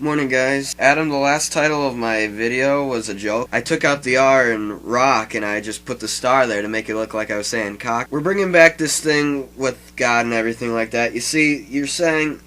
Morning, guys. Adam, the last title of my video was a joke. I took out the R in rock and I just put the star there to make it look like I was saying cock. We're bringing back this thing with God and everything like that. You see, you're saying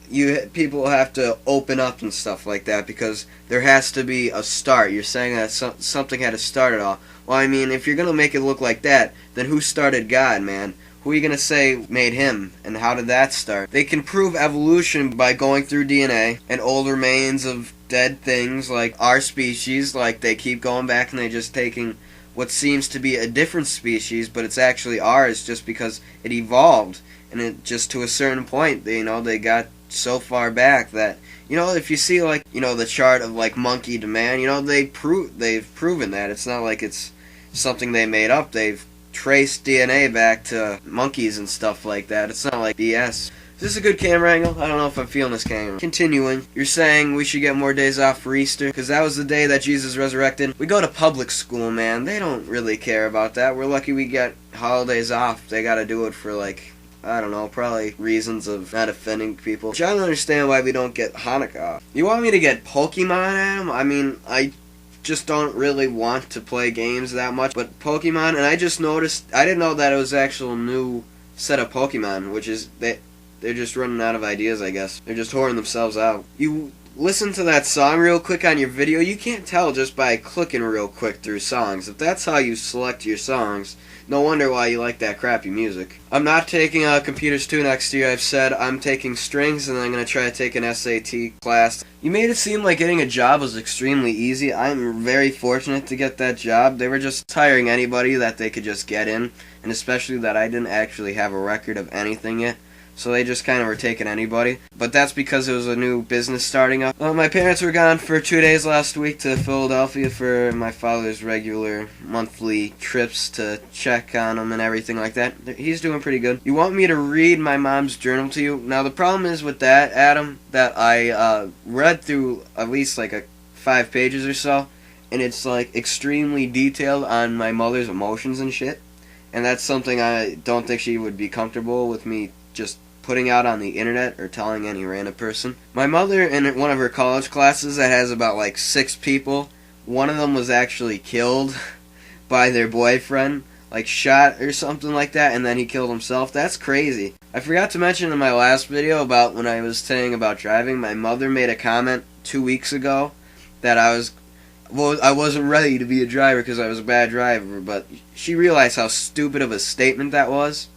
people have to open up and stuff like that because there has to be a start. You're saying that something had to start it all. Well, I mean, if you're going to make it look like that, then who started God, man? Who are you going to say made him, and how did that start? They can prove evolution by going through DNA and old remains of dead things like our species, like they keep going back and they're just taking what seems to be a different species, but it's actually ours just because it evolved, and it just to a certain point, they got so far back that, if you see the chart of like monkey to man, they've proven that. It's not like it's something they made up. They've traced DNA back to monkeys and stuff like that. It's not like BS. Is this a good camera angle? I don't know if I'm feeling this camera. Continuing, you're saying we should get more days off for Easter because that was the day that Jesus resurrected. We go to public school, man. They don't really care about that. We're lucky we get holidays off. They gotta do it for I don't know, probably reasons of not offending people. Which I don't understand why we don't get Hanukkah off. You want me to get Pokemon, Adam? I mean, I just don't really want to play games that much, but Pokemon, and I just noticed, I didn't know that it was actual new set of Pokemon, which is, they're just running out of ideas, I guess. They're just whoring themselves out. You listen to that song real quick on your video, you can't tell just by clicking real quick through songs. If that's how you select your songs, no wonder why you like that crappy music. I'm not taking Computers 2 next year. I've said I'm taking strings and I'm going to try to take an SAT class. You made it seem like getting a job was extremely easy. I'm very fortunate to get that job. They were just hiring anybody that they could just get in, and especially that I didn't actually have a record of anything yet. So they just kind of were taking anybody. But that's because it was a new business starting up. Well, my parents were gone for 2 days last week to Philadelphia for my father's regular monthly trips to check on him and everything like that. He's doing pretty good. You want me to read my mom's journal to you? Now the problem is with that, Adam, that I read through at least 5 pages or so, and it's extremely detailed on my mother's emotions and shit. And that's something I don't think she would be comfortable with me just putting out on the internet or telling any random person. My mother, in one of her college classes that has about 6 people, one of them was actually killed by their boyfriend, shot or something like that, and then he killed himself. That's crazy. I forgot to mention in my last video about when I was saying about driving, my mother made a comment 2 weeks ago that I wasn't ready to be a driver because I was a bad driver, but she realized how stupid of a statement that was,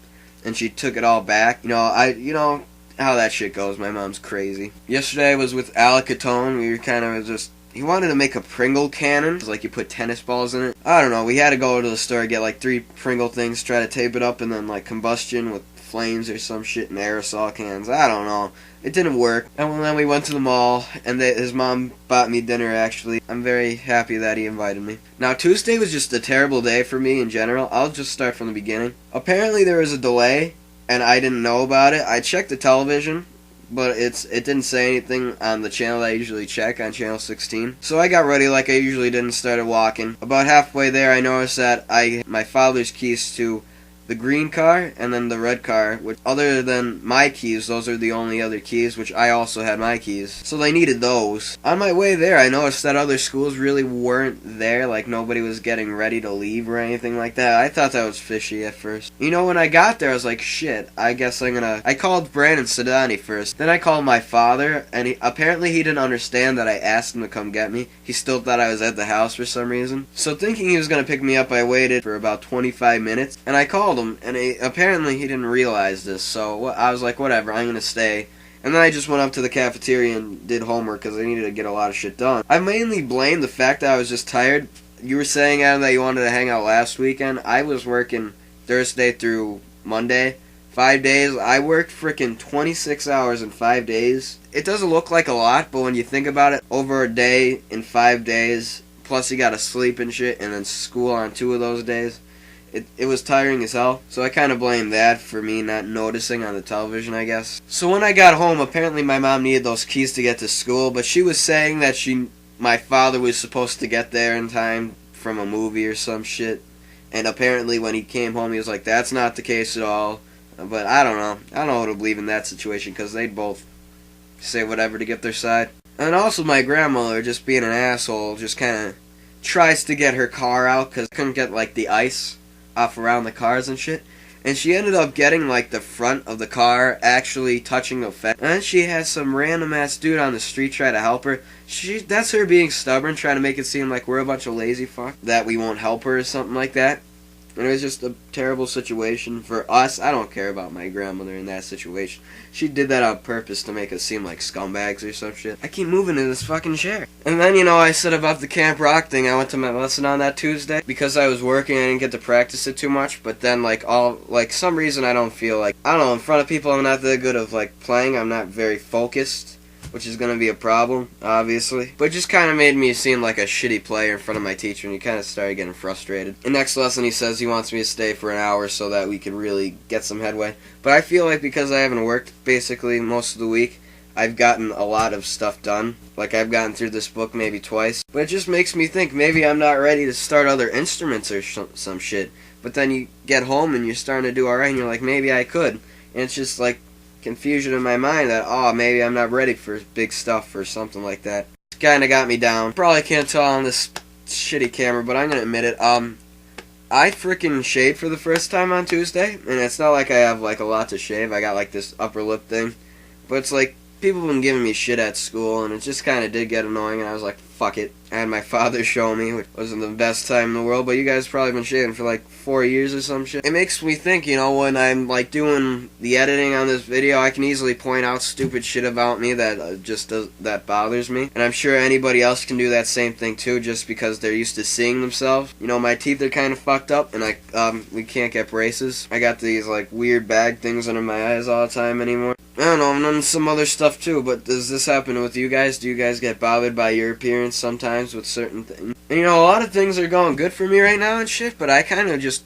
and she took it all back. You know how that shit goes. My mom's crazy. Yesterday I was with Alec Catone. We were kind of he wanted to make a Pringle cannon. It's you put tennis balls in it. I don't know. We had to go to the store, get 3 Pringle things, try to tape it up, and then combustion with flames or some shit in aerosol cans. I don't know. It didn't work. And then we went to the mall, and his mom bought me dinner, actually. I'm very happy that he invited me. Now, Tuesday was just a terrible day for me in general. I'll just start from the beginning. Apparently, there was a delay, and I didn't know about it. I checked the television, but it didn't say anything on the channel that I usually check, on channel 16. So I got ready like I usually did and started walking. About halfway there, I noticed that my father's keys to the green car and then the red car, which other than my keys, those are the only other keys, which I also had my keys, so they needed those. On my way there, I noticed that other schools really weren't there, nobody was getting ready to leave or anything like that. I thought that was fishy at first. When I got there, I was like, shit, I guess I called Brandon Sedani first, then I called my father, and apparently he didn't understand that I asked him to come get me. He still thought I was at the house for some reason. So thinking he was going to pick me up, I waited for about 25 minutes, and I called him, and apparently he didn't realize this, so I was like, whatever, I'm gonna stay. And then I just went up to the cafeteria and did homework because I needed to get a lot of shit done. I mainly blame the fact that I was just tired. You were saying, Adam, that you wanted to hang out last weekend. I was working Thursday through Monday, 5 days. I worked frickin' 26 hours in 5 days. It doesn't look like a lot, but when you think about it, over a day in 5 days, plus you gotta sleep and shit, and then school on 2 of those days, it was tiring as hell, so I kind of blame that for me not noticing on the television, I guess. So when I got home, apparently my mom needed those keys to get to school, but she was saying that my father was supposed to get there in time from a movie or some shit, and apparently when he came home, he was like, that's not the case at all. But I don't know. I don't know who to believe in that situation, because they'd both say whatever to get their side. And also my grandmother, just being an asshole, just kind of tries to get her car out because couldn't get like the ice off around the cars and shit. And she ended up getting like the front of the car actually touching the fence. And then she had some random ass dude on the street try to help her. That's her being stubborn, trying to make it seem like we're a bunch of lazy fuck, that we won't help her or something like that. And it was just a terrible situation for us. I don't care about my grandmother in that situation. She did that on purpose to make us seem like scumbags or some shit. I keep moving in this fucking chair. And then, I said about the Camp Rock thing. I went to my lesson on that Tuesday. Because I was working, I didn't get to practice it too much. But then, some reason I don't feel like, I don't know, in front of people I'm not that good of, playing. I'm not very focused, which is going to be a problem, obviously. But it just kind of made me seem like a shitty player in front of my teacher, and he kind of started getting frustrated. In next lesson, he says he wants me to stay for an hour so that we can really get some headway. But I feel like because I haven't worked basically most of the week, I've gotten a lot of stuff done. Like, I've gotten through this book maybe twice. But it just makes me think maybe I'm not ready to start other instruments or some shit. But then you get home and you're starting to do alright, and you're like, maybe I could. And it's just like confusion in my mind that, maybe I'm not ready for big stuff or something like that. It kind of got me down. Probably can't tell on this shitty camera, but I'm going to admit it. I freaking shaved for the first time on Tuesday, and it's not like I have, a lot to shave. I got, this upper lip thing. But it's like, people have been giving me shit at school, and it just kind of did get annoying, and I was like, fuck it. I had my father show me, which wasn't the best time in the world, but you guys probably been shaving for 4 years or some shit. It makes me think, when I'm doing the editing on this video, I can easily point out stupid shit about me that that bothers me. And I'm sure anybody else can do that same thing too, just because they're used to seeing themselves. My teeth are kind of fucked up, and we can't get braces. I got these weird bag things under my eyes all the time anymore. I don't know, I'm done some other stuff too, but does this happen with you guys? Do you guys get bothered by your appearance sometimes with certain things? And a lot of things are going good for me right now and shit, but I kind of just,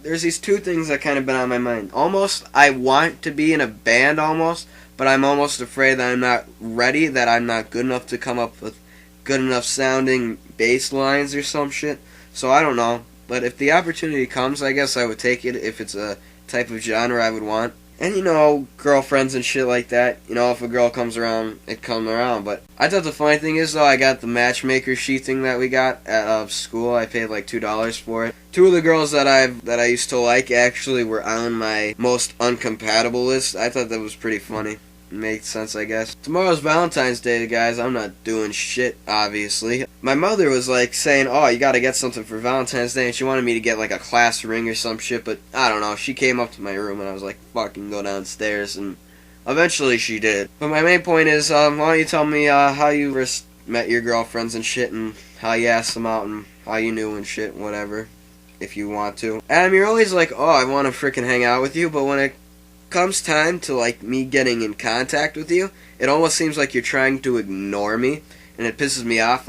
there's these two things that kind of been on my mind. Almost, I want to be in a band almost, but I'm almost afraid that I'm not ready, that I'm not good enough to come up with good enough sounding bass lines or some shit. So I don't know, but if the opportunity comes, I guess I would take it if it's a type of genre I would want. And, girlfriends and shit like that. If a girl comes around, it comes around. But I thought the funny thing is, though, I got the matchmaker sheet thing that we got at school. I paid $2 for it. Two of the girls that I used to like actually were on my most uncompatible list. I thought that was pretty funny. Makes sense, I guess. Tomorrow's Valentine's Day, guys. I'm not doing shit, obviously. My mother was saying, you gotta get something for Valentine's Day, and she wanted me to get a class ring or some shit, but I don't know. She came up to my room, and I was like, fucking go downstairs, and eventually she did. But my main point is, why don't you tell me how you first met your girlfriends and shit, and how you asked them out, and how you knew and shit, whatever, if you want to. Adam, you're always like, I want to freaking hang out with you, but when it comes time to me getting in contact with you, it almost seems like you're trying to ignore me, and it pisses me off.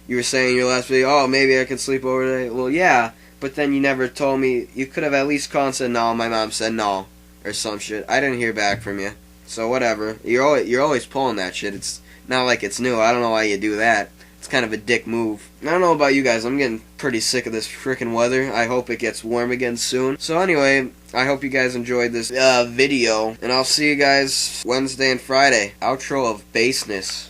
You were saying in your last video, maybe I could sleep over today. Well, yeah, but then you never told me. You could have at least called and said no. My mom said no, or some shit. I didn't hear back from you, so whatever. You're always pulling that shit. It's not like it's new. I don't know why you do that. It's kind of a dick move. I don't know about you guys. I'm getting pretty sick of this frickin' weather. I hope it gets warm again soon. So anyway, I hope you guys enjoyed this video. And I'll see you guys Wednesday and Friday. Outro of Bassness.